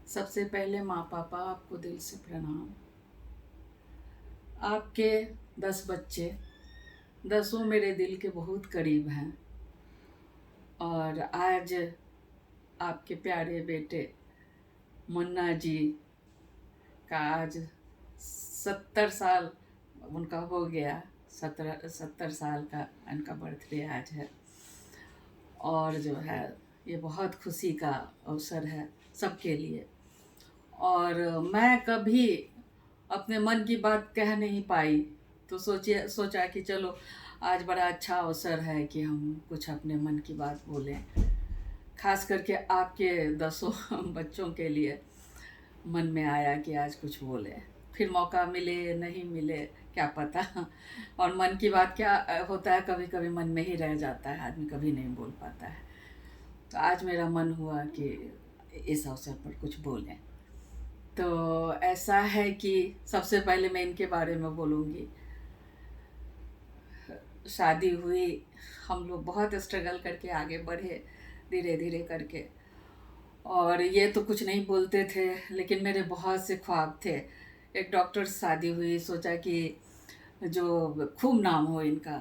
सबसे पहले माँ पापा आपको दिल से प्रणाम। आपके 10 बच्चे 10 मेरे दिल के बहुत करीब हैं। और आज आपके प्यारे बेटे मुन्ना जी का आज 70 साल उनका हो गया। 70 साल का उनका बर्थडे आज है। और जो है ये बहुत खुशी का अवसर है सबके लिए। और मैं कभी अपने मन की बात कह नहीं पाई, तो सोचा कि चलो आज बड़ा अच्छा अवसर है कि हम कुछ अपने मन की बात बोलें। खास करके आपके 10 बच्चों के लिए मन में आया कि आज कुछ बोले। फिर मौका मिले नहीं मिले क्या पता। और मन की बात क्या होता है, कभी कभी मन में ही रह जाता है, आदमी कभी नहीं बोल पाता है। तो आज मेरा मन हुआ कि इस अवसर पर कुछ बोलें। तो ऐसा है कि सबसे पहले मैं इनके बारे में बोलूँगी। शादी हुई, हम लोग बहुत स्ट्रगल करके आगे बढ़े, धीरे धीरे करके। और ये तो कुछ नहीं बोलते थे, लेकिन मेरे बहुत से ख्वाब थे। एक डॉक्टर से शादी हुई, सोचा कि जो खूब नाम हो इनका।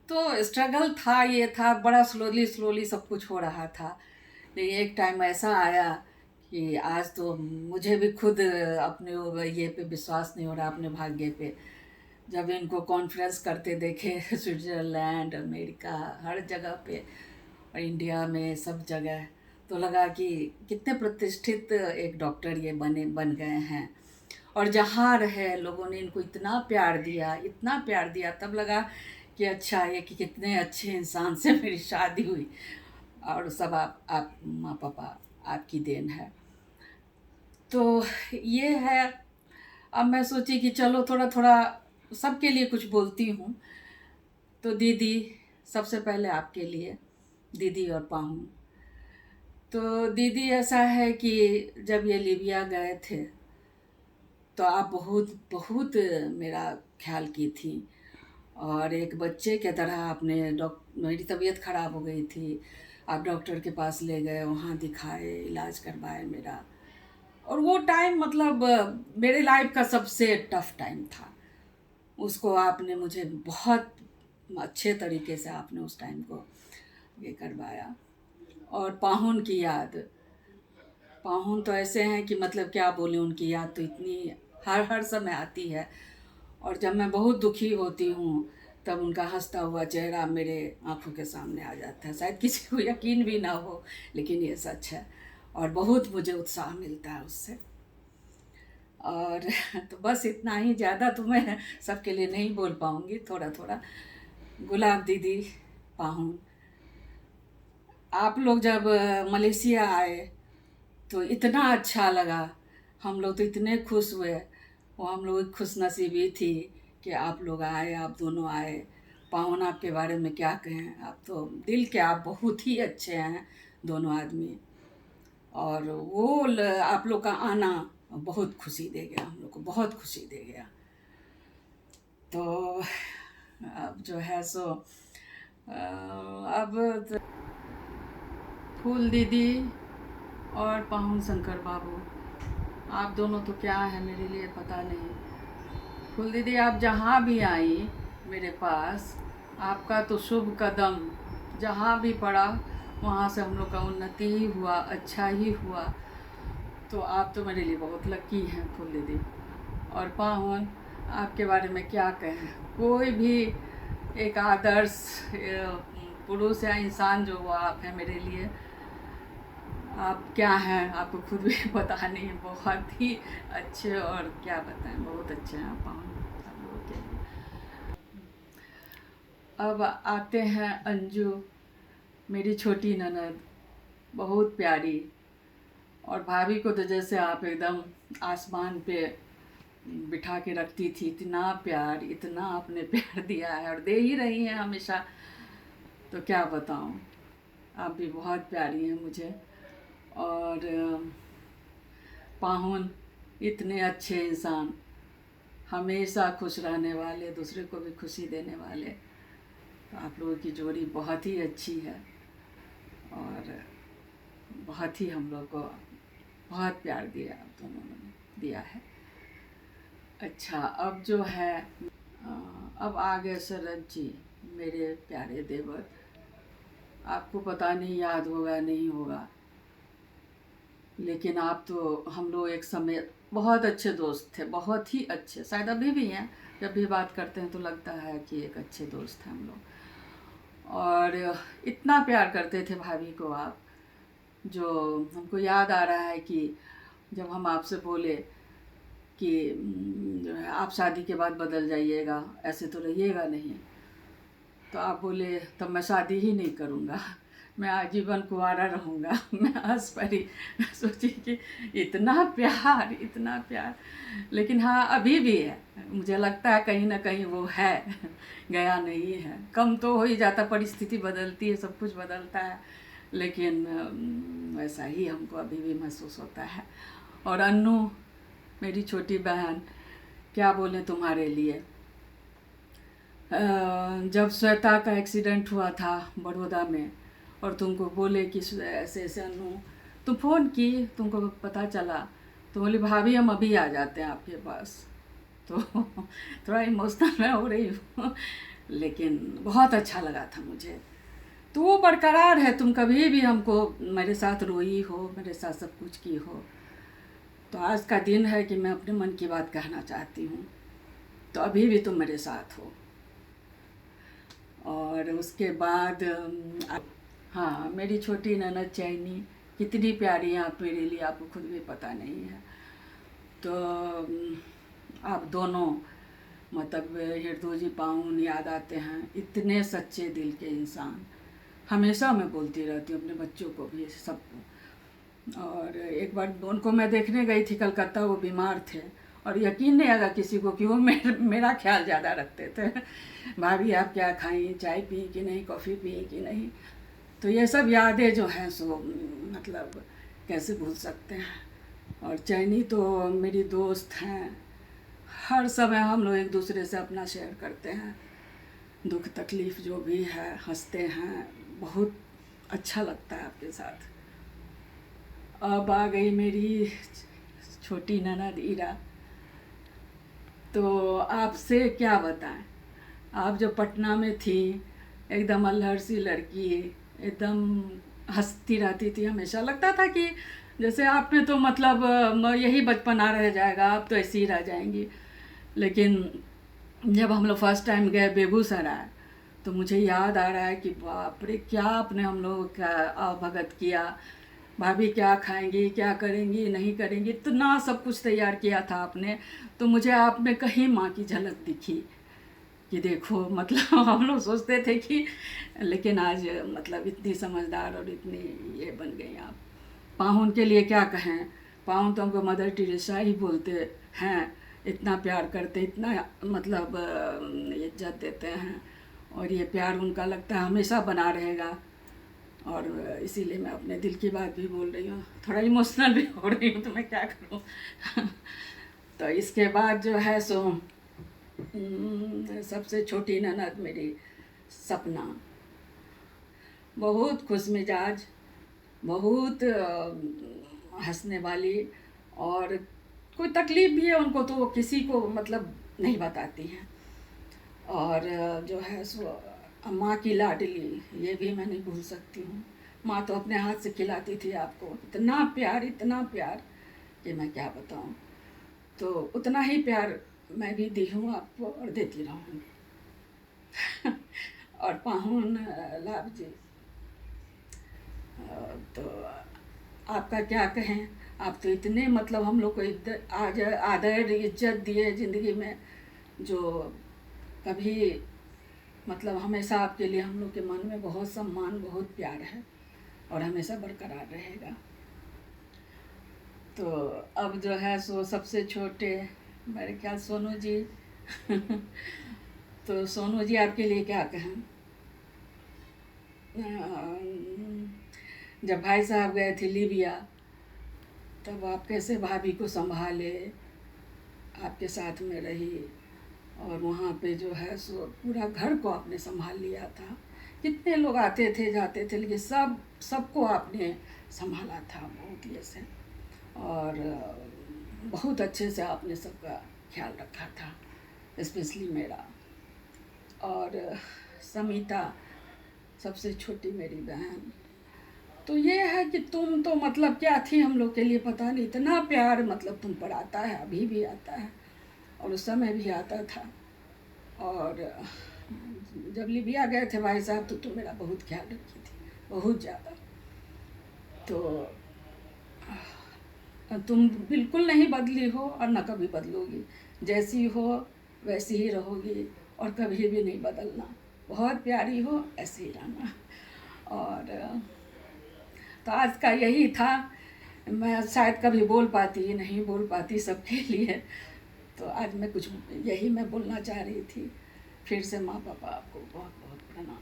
तो स्ट्रगल था, ये था, बड़ा स्लोली स्लोली सब कुछ हो रहा था। लेकिन एक टाइम ऐसा आया कि आज तो मुझे भी खुद अपने ये पे विश्वास नहीं हो रहा, अपने भाग्य पे। जब इनको कॉन्फ्रेंस करते देखे स्विट्ज़रलैंड, अमेरिका, हर जगह पे, और इंडिया में सब जगह, तो लगा कि कितने प्रतिष्ठित एक डॉक्टर ये बन गए हैं। और जहाँ रहे लोगों ने इनको इतना प्यार दिया, इतना प्यार दिया, तब लगा कि अच्छा ये कि कितने अच्छे इंसान से मेरी शादी हुई। और सब आप माँ पापा आपकी देन है। तो ये है। अब मैं सोची कि चलो थोड़ा थोड़ा सबके लिए कुछ बोलती हूँ। तो दीदी, सबसे पहले आपके लिए, दीदी और पाहू। तो दीदी, ऐसा है कि जब ये लीबिया गए थे तो आप बहुत बहुत मेरा ख्याल की थी। और एक बच्चे की तरह आपने मेरी तबीयत ख़राब हो गई थी, आप डॉक्टर के पास ले गए, वहाँ दिखाए, इलाज करवाए मेरा। और वो टाइम मतलब मेरे लाइफ का सबसे टफ टाइम था। उसको आपने मुझे बहुत अच्छे तरीके से आपने उस टाइम को ये करवाया। और पाहुन की याद, पाहुन तो ऐसे हैं कि मतलब क्या बोले, उनकी याद तो इतनी हर हर समय आती है। और जब मैं बहुत दुखी होती हूँ तब उनका हंसता हुआ चेहरा मेरे आंखों के सामने आ जाता है। शायद किसी को यकीन भी ना हो, लेकिन ये सच है। और बहुत मुझे उत्साह मिलता है उससे। और तो बस इतना ही, ज़्यादा तो मैं सबके लिए नहीं बोल पाऊँगी, थोड़ा थोड़ा। गुलाब दीदी, पाहुन, आप लोग जब मलेशिया आए तो इतना अच्छा लगा। हम लोग तो इतने खुश हुए। वो हम लोग की खुशनसीबी थी कि आप लोग आए, आप दोनों आए। पाहुन, आपके बारे में क्या कहें, आप तो दिल के आप बहुत ही अच्छे हैं दोनों आदमी। और आप लोग का आना बहुत खुशी दे गया, हम लोग को बहुत खुशी दे गया। तो अब जो है सो अब फूल दीदी और पाहुन शंकर बाबू, आप दोनों तो क्या है मेरे लिए पता नहीं। फूल दीदी, आप जहाँ भी आई मेरे पास, आपका तो शुभ कदम जहाँ भी पड़ा वहाँ से हम लोग का उन्नति ही हुआ, अच्छा ही हुआ। तो आप तो मेरे लिए बहुत लकी हैं फूल दीदी। और पाहुन, आपके बारे में क्या कहें, कोई भी एक आदर्श पुरुष या इंसान जो वो आप हैं मेरे लिए। आप क्या हैं आपको खुद भी पता नहीं, बहुत ही अच्छे, और क्या बताएं, बहुत अच्छे हैं आप हम लोगों के लिए। अब आते हैं अंजू, मेरी छोटी ननद, बहुत प्यारी। और भाभी को तो जैसे आप एकदम आसमान पे बिठा के रखती थी, इतना प्यार, इतना आपने प्यार दिया है और दे ही रही हैं हमेशा। तो क्या बताऊं, आप भी बहुत प्यारी हैं मुझे। और पाहुन, इतने अच्छे इंसान, हमेशा खुश रहने वाले, दूसरे को भी खुशी देने वाले। तो आप लोगों की जोड़ी बहुत ही अच्छी है और बहुत ही हम लोग को बहुत प्यार दिया आप दोनों ने दिया है। अच्छा, अब जो है अब आ गए शरद जी, मेरे प्यारे देवर। आपको पता नहीं याद होगा नहीं होगा, लेकिन आप तो हम लोग एक समय बहुत अच्छे दोस्त थे, बहुत ही अच्छे, शायद अभी भी हैं। जब भी बात करते हैं तो लगता है कि एक अच्छे दोस्त हैं हम लोग। और इतना प्यार करते थे भाभी को आप, जो हमको याद आ रहा है कि जब हम आपसे बोले कि जो है आप शादी के बाद बदल जाइएगा, ऐसे तो रहिएगा नहीं, तो आप बोले तब मैं शादी ही नहीं करूँगा, मैं आजीवन कुंवारा रहूँगा। मैं हंस पड़ी, सोची कि इतना प्यार, इतना प्यार। लेकिन हाँ, अभी भी है, मुझे लगता है कहीं ना कहीं वो है, गया नहीं है। कम तो हो ही जाता, परिस्थिति बदलती है, सब कुछ बदलता है, लेकिन वैसा ही हमको अभी भी महसूस होता है। और अन्नू, मेरी छोटी बहन, क्या बोलें तुम्हारे लिए। जब श्वेता का एक्सीडेंट हुआ था बड़ौदा में, और तुमको बोले कि ऐसे ऐसे अनु, तुम फ़ोन की, तुमको पता चला, तो बोली भाभी हम अभी आ जाते हैं आपके पास। तो थोड़ा इमोशनल मैं हो रही हूँ, लेकिन बहुत अच्छा लगा था मुझे। तो वो बरकरार है, तुम कभी भी हमको मेरे साथ रोई हो, मेरे साथ सब कुछ की हो। तो आज का दिन है कि मैं अपने मन की बात कहना चाहती हूँ, तो अभी भी तुम मेरे साथ हो। और उसके बाद हाँ, मेरी छोटी ननद चैनी, कितनी प्यारी हैं आप मेरे लिए, आपको खुद भी पता नहीं है। तो आप दोनों मतलब हृदय जी पाउन याद आते हैं, इतने सच्चे दिल के इंसान। हमेशा मैं बोलती रहती हूँ अपने बच्चों को भी, सबको। और एक बार उनको मैं देखने गई थी कलकत्ता, वो बीमार थे, और यकीन नहीं आएगा किसी को कि वो मेरा ख्याल ज़्यादा रखते थे। भाभी आप क्या खाई, चाय पी कि नहीं, कॉफ़ी पी कि नहीं। तो ये सब यादें जो हैं सो मतलब कैसे भूल सकते हैं। और चैनी तो मेरी दोस्त हैं, हर समय हम लोग एक दूसरे से अपना शेयर करते हैं, दुख तकलीफ़ जो भी है, हंसते हैं, बहुत अच्छा लगता है आपके साथ। अब आ गई मेरी छोटी ननद ईरा। तो आपसे क्या बताएं, आप जो पटना में थी, एकदम अल्हड़ सी लड़की, एकदम हंसती रहती थी, हमेशा लगता था कि जैसे आप में तो मतलब यही बचपना रह जाएगा, आप तो ऐसी ही रह जाएंगी। लेकिन जब हम लोग फर्स्ट टाइम गए बेगूसराय, तो मुझे याद आ रहा है कि बाप रे, क्या आपने हम लोग का आवभगत किया, भाभी क्या खाएंगी, क्या करेंगी, नहीं करेंगी, इतना सब कुछ तैयार किया था आपने। तो मुझे आप में कहीं माँ की झलक दिखी कि देखो, मतलब हम लोग सोचते थे कि, लेकिन आज मतलब इतनी समझदार और इतनी ये बन गई आप। पाहुन के लिए क्या कहें, पाहुन तो हमको मदर टेरेसा ही बोलते हैं, इतना प्यार करते, इतना मतलब इज्जत देते हैं, और ये प्यार उनका लगता है हमेशा बना रहेगा। और इसीलिए मैं अपने दिल की बात भी बोल रही हूँ, थोड़ा इमोशनल भी हो रही हूँ, तो मैं क्या करूँ। तो इसके बाद जो है सो सबसे छोटी ननद मेरी सपना, बहुत खुश मिजाज, बहुत हंसने वाली, और कोई तकलीफ़ भी है उनको तो वो किसी को मतलब नहीं बताती हैं। और जो है सो माँ की लाडली, ये भी मैं नहीं भूल सकती हूँ। माँ तो अपने हाथ से खिलाती थी आपको, इतना प्यार, इतना प्यार कि मैं क्या बताऊँ। तो उतना ही प्यार मैं भी दी हूँ आपको और देती रहूँगी। और पाहुन लाभ जी, तो आपका क्या कहें, आप तो इतने मतलब हम लोग को आज आदर इज्जत दिए ज़िंदगी में, जो कभी मतलब हमेशा आपके लिए हम लोग के मन में बहुत सम्मान, बहुत प्यार है, और हमेशा बरकरार रहेगा। तो अब जो है सो सबसे छोटे मेरे ख्याल सोनू जी। तो सोनू जी, आपके लिए क्या कहें। जब भाई साहब गए थे लीबिया, तब आप कैसे भाभी को संभाले, आपके साथ में रही, और वहाँ पे जो है सो पूरा घर को आपने संभाल लिया था। कितने लोग आते थे जाते थे, लेकिन सबको आपने संभाला था बहुत ही ऐसे। और बहुत अच्छे से आपने सबका ख्याल रखा था, स्पेशली मेरा। और समीता सबसे छोटी मेरी बहन। तो ये है कि तुम तो मतलब क्या थी हम लोग के लिए पता नहीं, इतना प्यार मतलब तुम पर आता है, अभी भी आता है और उस समय भी आता था। और जब लिबिया गए थे भाई साहब तो तुम मेरा बहुत ख्याल रखी थी, बहुत ज़्यादा। तो तुम बिल्कुल नहीं बदली हो और न कभी बदलोगी, जैसी हो वैसी ही रहोगी और कभी भी नहीं बदलना। बहुत प्यारी हो, ऐसे ही रहना। और तो आज का यही था। मैं शायद कभी बोल पाती, नहीं बोल पाती सबके लिए, तो आज मैं कुछ यही मैं बोलना चाह रही थी। फिर से माँ पापा आपको बहुत बहुत प्रणाम।